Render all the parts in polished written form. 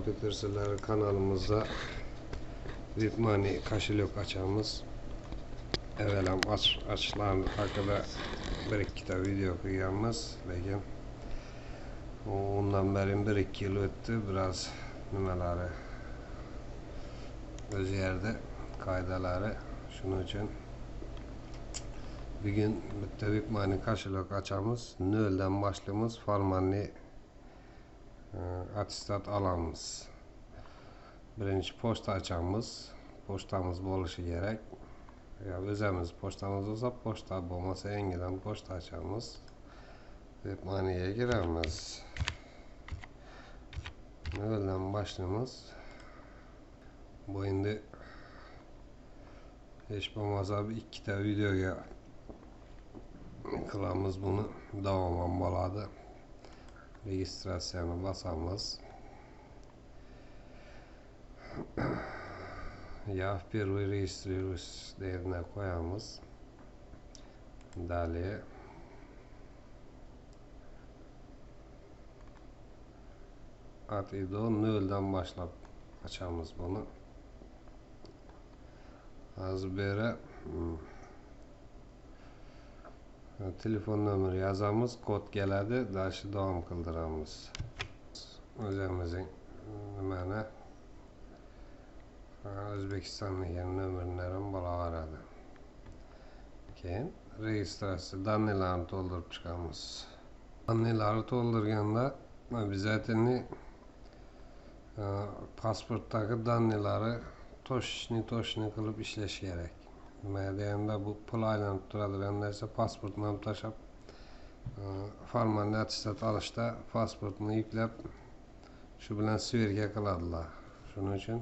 Computer Sırları kanalımızda VIP Money kошелек açamız. Evvelam açılan hakkında bir-iki video koyamız. Lekin ondan beri 1-2 yıl öttü. Biraz nimaları öz yerde kaydaları. Şunun için bugün bitta VIP Money kошелек açamız. Nölden başlayımız. Formalni attestat alamiz. Birinchi pochta açamiz. Pochtamız bo'lishi kerak. Ya o'zimiz pochtamiz bo'lsa pochta, bo'lmasa yangidan pochta açamiz. VIP Money'ga giramiz. Noldan başlayamiz. Bu endi hech bo'lmasa ikkita videoga qilamiz buni. Davom ham bo'ladi. Registratsiyani bosamiz. Я впервые регистрируюсь yerine koyamiz. Далее at и до nölden başlap açamiz bunu. Az beri telefon nomeri yazamiz, kod keladi, dashi davom qildiramiz. O'zimizning nimani O'zbekistonning nomerlarini bo'laveradi. Keyin registratsiya dannilarni to'ldirib chiqamiz. Dannilarni to'ldirganda обязательно pasportdagi dannilari toshni qilib ishlash kerak. Nima deganda bu pul aylanib turadigan narsa, pasportni ham tashlab formalni attestat olishda pasportni yuklab shu bilan sverga qiladilar. Shuning uchun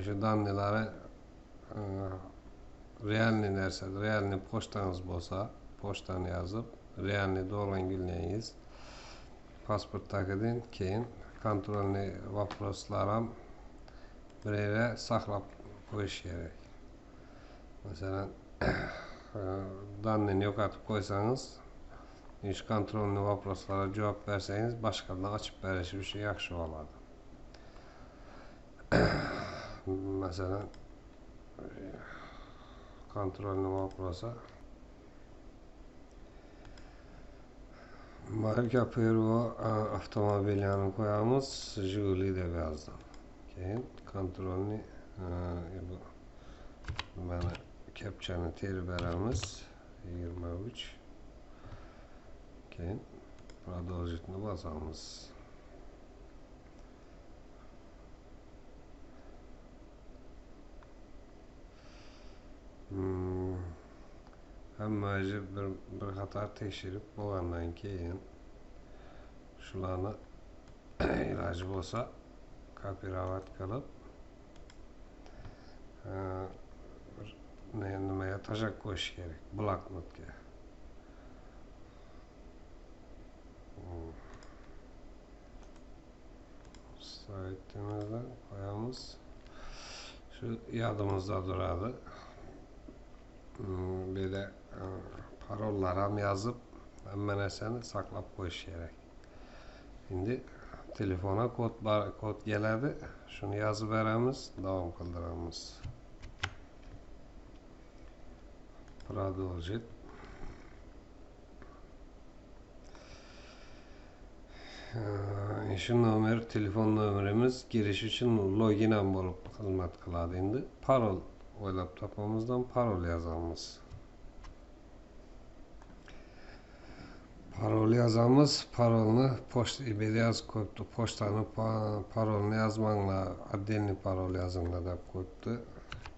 şu dannilari realniy narsa, realniy pochtangiz bo'lsa, pochtani yozib, realniy doğrangillayingiz. Pasportdagidan keyin kontrolniy vопроslar ham bir yere saqlab qo'yish kerak. Masalan, dannini yo'qotib qo'ysangiz, ish kontrolniy vопроslarga javob bersangiz, boshqadan ochib berish uchun yaxshi bo'ladi. Mesela kontrolni vопроса marka Pervo avtomobilini koyamiz, Jiguli deb yozdim. Keyin kontrolni mana kepchani terib beramiz 23. Keyin продолжitni bosamiz. Hammaga bir qator tekshirib bo'lgandan keyin shularni iloji bo'lsa kopirovat qilib nimaga tashlab qo'yish kerak, bloknotga. Saytimizda qo'yamiz. Shu yodimizda turadi. Böyle parollar ham yazıp hamma narsani saqlab qo'yish kerak. Endi telefona kod keladi, shuni yozib beramiz, davom qildiramiz. Продолжить. Şu nomer, telefon nomerimiz girish uchun login ham bo'lib xizmat qiladi. Endi parol o'ylab topamizdan parol yazamiz. Parol yazamiz. Parolni pochtaga yozib qo'yibdi. Pochtani parolni yozmanglar, отдельный parol yozinglar deb qo'yibdi.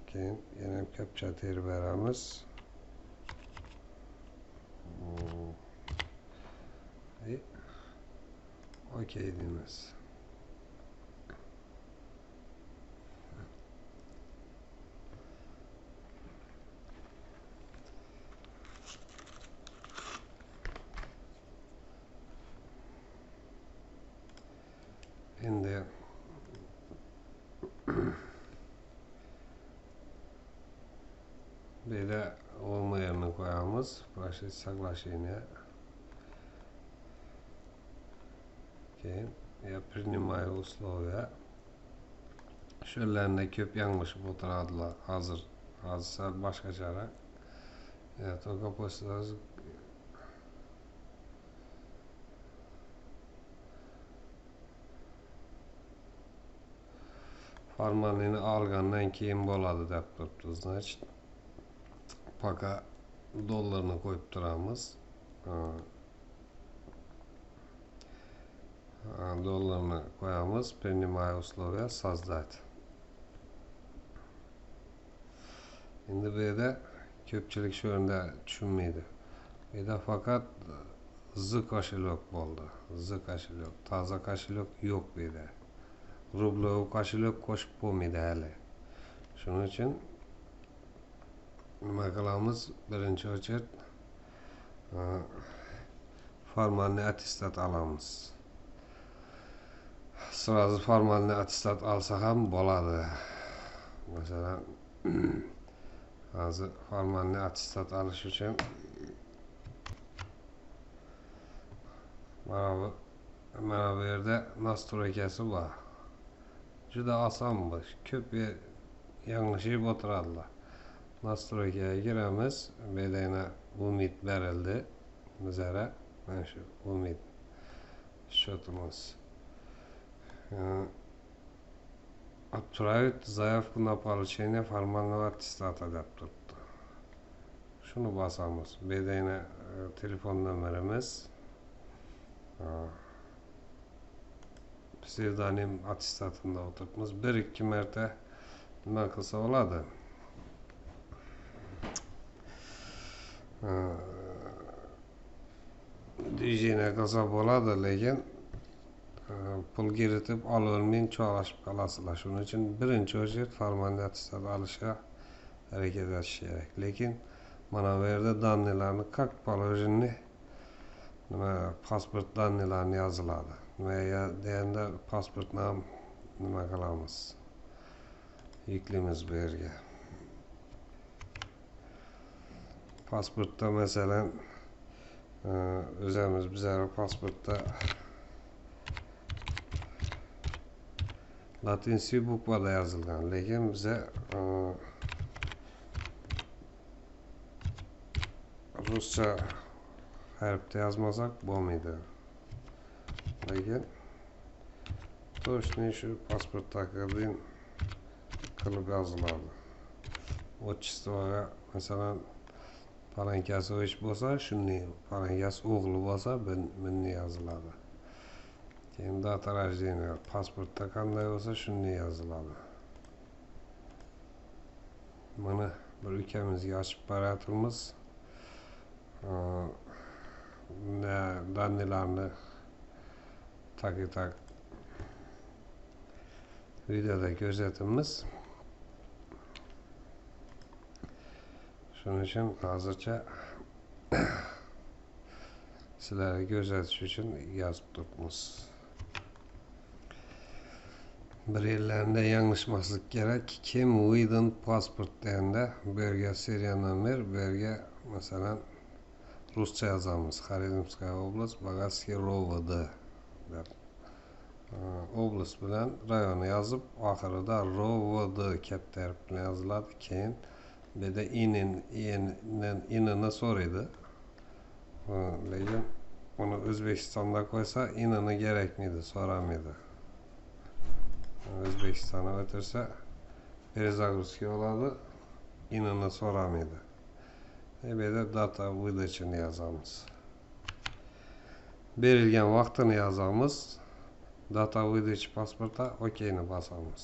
Keyin yana kepcha terib beramiz. Okey deymiz. Endi böyle olmayanını koyamız. Proşet соглашение. Keyin я принимаю условия. Şöllerinde köp yanlışıp oturardılar. Hazır başka çare. Evet, o kapasitesi formalini algandan keyin bo'ladi deb turibdi. Значит, пока dollarını koyup turamiz. Dollarını koyamiz. Принимаю условия создать. Endi bu yerda ko'pchilik shu o'rinda tushunmaydi. Bu yerda faqat Z kошелек bo'ldi. Z kошелек, toza kошелек yo'q bu yerda. Rubloviy kошелек qo'shib bo'lmaydi hali. Shuning uchun nima qilamiz? Birinchi очередь formalniy attestat olamiz. Sразу formalniy attestat olsa ham bo'ladi. Masalan, hozir formalniy attestat olish uchun mana bu yerda настройкасы bor. Juda oson bu. Ko'p yanglishib o'tiradilar. Настройкаga giramiz. Bu yerda umid berildi. Bizara mana shu umid счетimiz. Отправить заявку на получение формального аттестата deb turibdi. Shuni bosamiz. Bu yerda telefon nomerimiz, psevdonim attestatında o'tiribmiz. 1-2 marta nima qilsa bo'ladi? Движение qilsa bo'ladi, lekin pul kiritib olavermay cho'g'lashib qolasizlar. Shuning uchun birinchi очередь formalniy attestat olishga harakat etish kerak. Lekin mana bu yerda данныйlarni как положено nima pasport данныйlarini yoziladi. Nimaga deganda pasportni ham nima qilamiz? Yuklaymiz bu yerga. Pasportda masalan o'zimiz bizlar pasportda latinskiy bukvada yozilgan, lekin biza ruscha harfda yozmasak bo'lmaydi. Lekin точно shu pasportdagi qilib yoziladi. Отчествоga masalan Palankasi ish bo'lsa, shunday, palankasi o'g'li bo'lsa, bunday yoziladi. Keyin data rождения, pasportda qanday bo'lsa, shunday yoziladi. Mana bir ukamizga ochib qo'yapmiz. Данныйlarni tak videoda ko'rsatamiz. Shuning uchun hozircha sizlarga ko'rsatish uchun yozib turibmiz. Bir yerlarida yanglishmaslik kerak. Kim Widen pasport deganda bu yerga serial nomer, bu yerga masalan ruscha yozamiz. Xaridimskaya oblast, Bogatskiy ROVD deb. Oblast bilan rayonni yozib, oxirida ROVD katta harf bilan yoziladi. Keyin bu yerda inini so'raydi. Lekin uni O'zbekistonda qo'ysa, inini kerakmaydi, so'ramaydi. O'zbekistonga o'tirsa, перезагрузка bo'ladi, inini so'ramaydi. Bu yerda data выдачаны yozamiz. Berilgan vaqtini yozamiz. Data выдачи pasportda OK'ni bosamiz.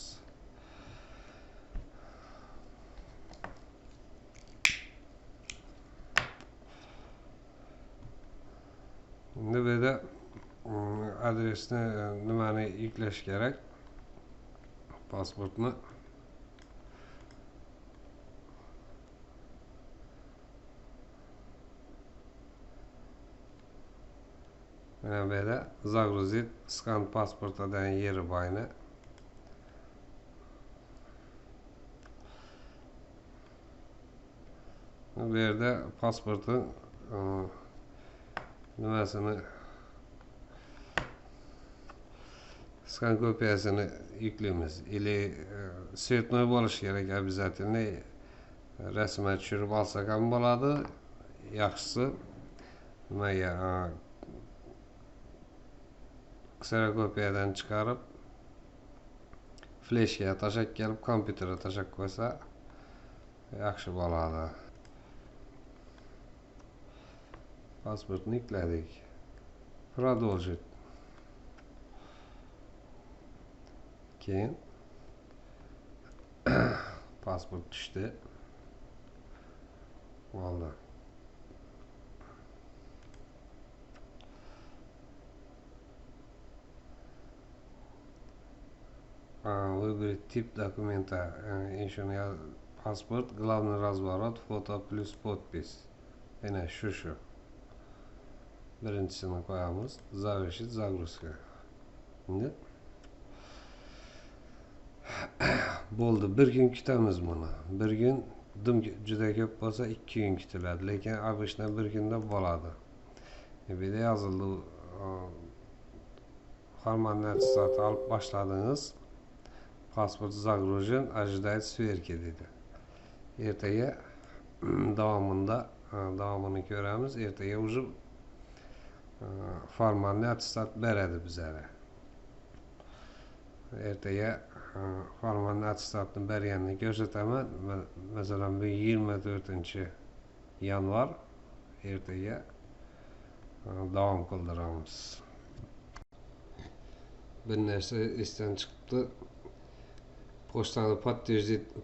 Endi bu yerda adresni nimani yuklash kerak? Pasportni mana bu yerda загрузить skan pasporta degan yeri bor. Bu yerda pasportning nimasini skan kopyasini yüklaymiz. Ili svetnoy bo'lishi kerak обязательно. Rasmga tushirib olsak ham bo'ladi. Yaxshisi nimaga kserokopiyadan chiqarib fleshga tashab kelib kompyuterga tashab qo'ysa yaxshi bo'ladi. Pasportni yukladik. Продолжить. Keyin pasport tushdi. Bo'ldi. Выбрать тип документа. Паспорт, главный разворот, фото плюс подпись. Yine şu. Birincisini koyamiz. Завершить загрузка. Şimdi bo'ldi. Bir gün kutamiz buni. Bir gün juda ko'p bo'lsa 2 kun kutiladi, lekin обычно bir kunda bo'ladi. Bu yerda yozildi. Formalniy attestat olib boshladingiz. Pasport загружен, ожидает сверки dedi. Ertaga davomini ko'ramiz. Ertaga уже formalniy attestat beradi bizlarga. Ertaga formalniy attestatni berganini ko'rsataman. Masalan, bu 24-yanvar. Ertaga davom qildiramiz. Bir narsa esdan chiqibdi. Pochtani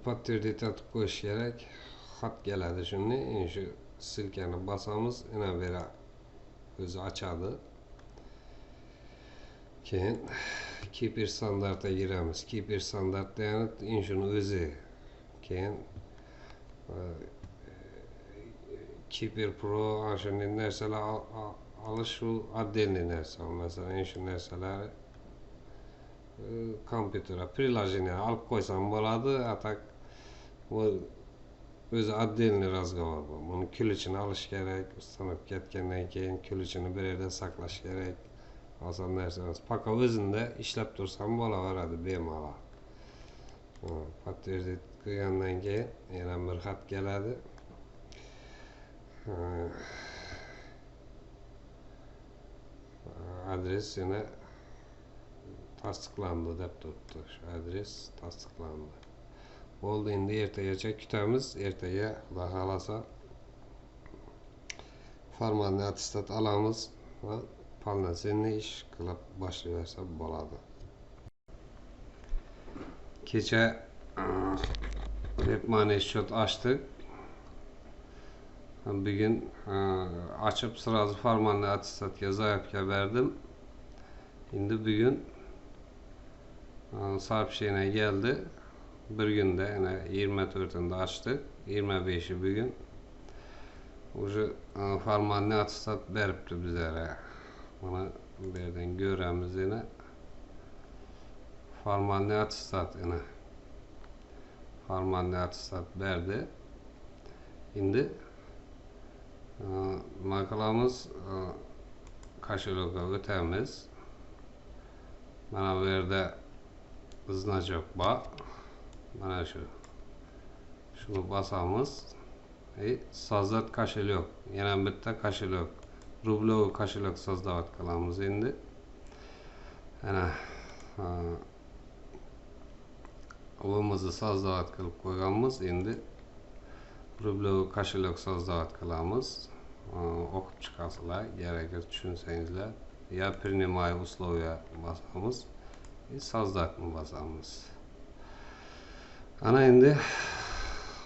подтвердить atib qo'yish kerak. Xat keladi shuni. Shu silkani bosamiz, yana bera o'zi ochadi. Keyin Kipr standartga giramiz. Kipr standart degani shuni o'zi. Keyin Kipr Pro shunday narsalar olish shu отдельный narsa. Masalan, shu narsalar kompyuterga приложение olib qo'ysam bo'ladi. Atak o'zi отдельный разговор bu. Buni ключini olish kerak. Ustanib ketgandan keyin ключini bir yerda saqlash kerak. Oson narsa emas. Paka o'zinde ishlab tursam bo'laveradi bemalol. Подтвердить qilgandan keyin yana bir xat keladi. Adres yana tasdiqlandi deb turibdi. Shu adres tasdiqlandi. Bo'ldi, endi ertagacha kutamiz. Ertaga Xudo xolasa formalniy attestat olamiz va полноценный ish qilib boshlayversa bo'ladi. Kecha WebMoney счет açtık. Bugün açıp sırası formalniy attestatga zaявка verdim. Şimdi bugün сообщение geldi. Bir günde yine 24'ünde açtık. 25'i bugün. Уже formalniy attestat beripti bizlere. Bunu bir yerden göremiz yine. Formalniy attestat yine. Formalniy attestat berdi. Şimdi nima qilamiz? Kошелekka o'tamiz. Mana bu yerda значок bor. Mana shu. Shuni bosamiz. Создать кошелек. Yana bitta kошелек. Rubloviy kошелек создавать qilamiz endi. Ana o'zimizni создавать qilib qo'yganmiz. Endi rubloviy kошелек создавать qilamiz. O'qib chiqasizlar, kerakli tushunsangizlar. Ya принимаю условия bosamiz. Создатni bosamiz. Ana endi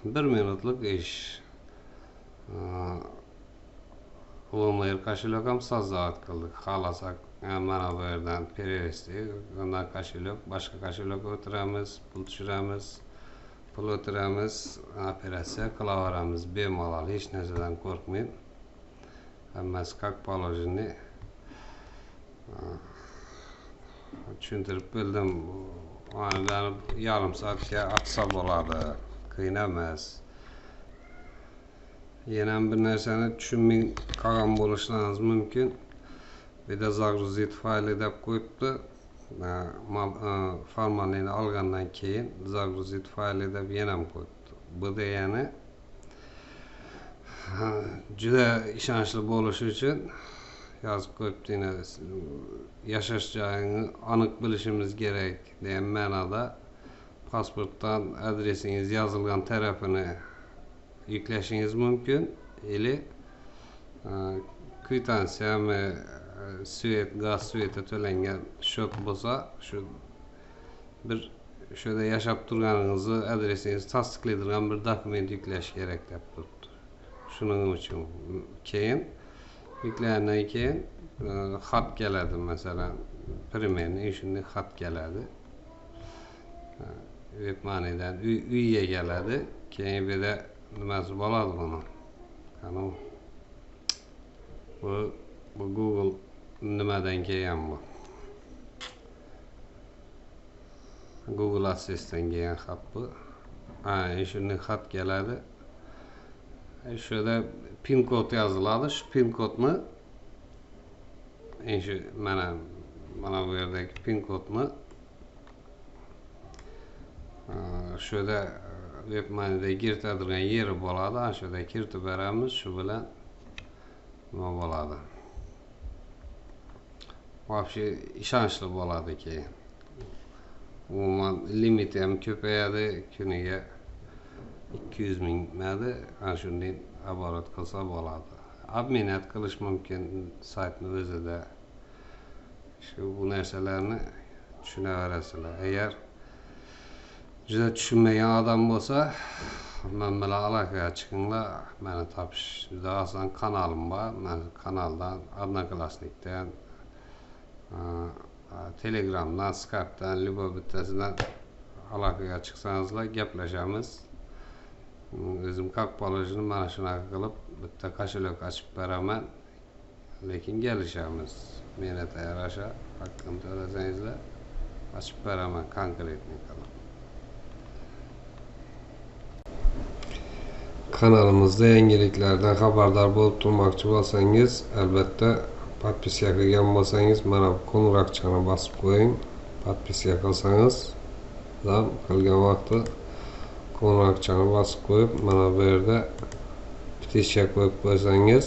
1 minutlik ish. O'zimiz kошелек ham создавать qildik. Xohlasak mana bu yerdan перевести, undan kошелек, boshqa kошелекка o'tiramiz, pul tushiramiz, pul o'tiramiz, operatsiya qilaveramiz bemalol, hech narsadan qo'rqmang. Hammasi как положено. Tushuntirib bildim. Aniqlanib yarim soatga atsa bo'ladi. Qiyin emas. Yana bir narsani tushunmay qolgan bo'lishingiz mumkin. Bir de загрузить fayli deb qo'yibdi. formalini olgandan keyin загрузить fayli deb yana ham qo'yibdi. Bu degani juda ishonchli bo'lishi uchun yozib qo'yibdi. Yashash joyini aniq bilishimiz kerak degan ma'noda pasportdan adresingiz yozilgan tarafini yüklashingiz mumkin. Или kvitansiya gaz sveti to'langan shot bo'lsa, shu bir şöyle yashab turganingizni adresingizni tasdiqlaydigan bir dokument yüklash kerak deb turibdi. Shuning uchun keyin yüklangandan keyin xat keladi, masalan, primerni shunday xat keladi. Webmanidan uyga keladi. Keyin bir de nimasi bo'ladi buni. Qani bu Google nimadan kelgan bu? Google Assistant kelgan xat bu. Shunday xat keladi. Şurada pin kod yoziladi. Shu pin kodni shu mana bu yerdagi pin kodni şurada webmanida kiritadigan yeri bo'ladi. Shurada kiritib beramiz. Shu bilan nima bo'ladi? Вообще ishonchli bo'ladi keyin. Umuman limiti ham ko'payadi. Kuniga 200 ming nadi, ana shunday оборот qilsa bo'ladi. Обменять qilish mumkin saytni o'zida. Shu bu narsalarni tushunaverasizlar. Agar juda tushunmagan odam bo'lsa, men bilan aloqaga chiqinglar. Meni topish juda oson. Kanalim bor. Men kanaldan, Odnoklassnikdan, Telegramdan, Skype'dan, любой bittasidan aloqaga chiqsangizlar, gaplashamiz. O'zim как положено mana shunaqa qilib bitta kошелек ochib beraman. Lekin kelishamiz. Menga yarasha haqqini to'lasangizlar, ochib beraman konkretniy qilib. Kanalimizda yangiliklardan xabardor bo'lib turmoqchi bo'lsangiz, albatta podpiska qilgan bo'lsangiz, mana bu qo'ng'iroqchani bosib qo'ying. Podpiska qilsangiz, ham qilgan vaqtda qo'ng'iroqchani bosib qo'yib, mana bu yerda ptishka qo'yib qo'ysangiz,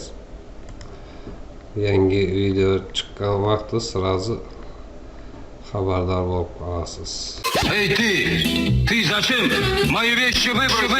yangi video chiqqan vaqtda сразу xabardor bo'lib qolasiz. Эй, ты зачем мою вещи выбрал?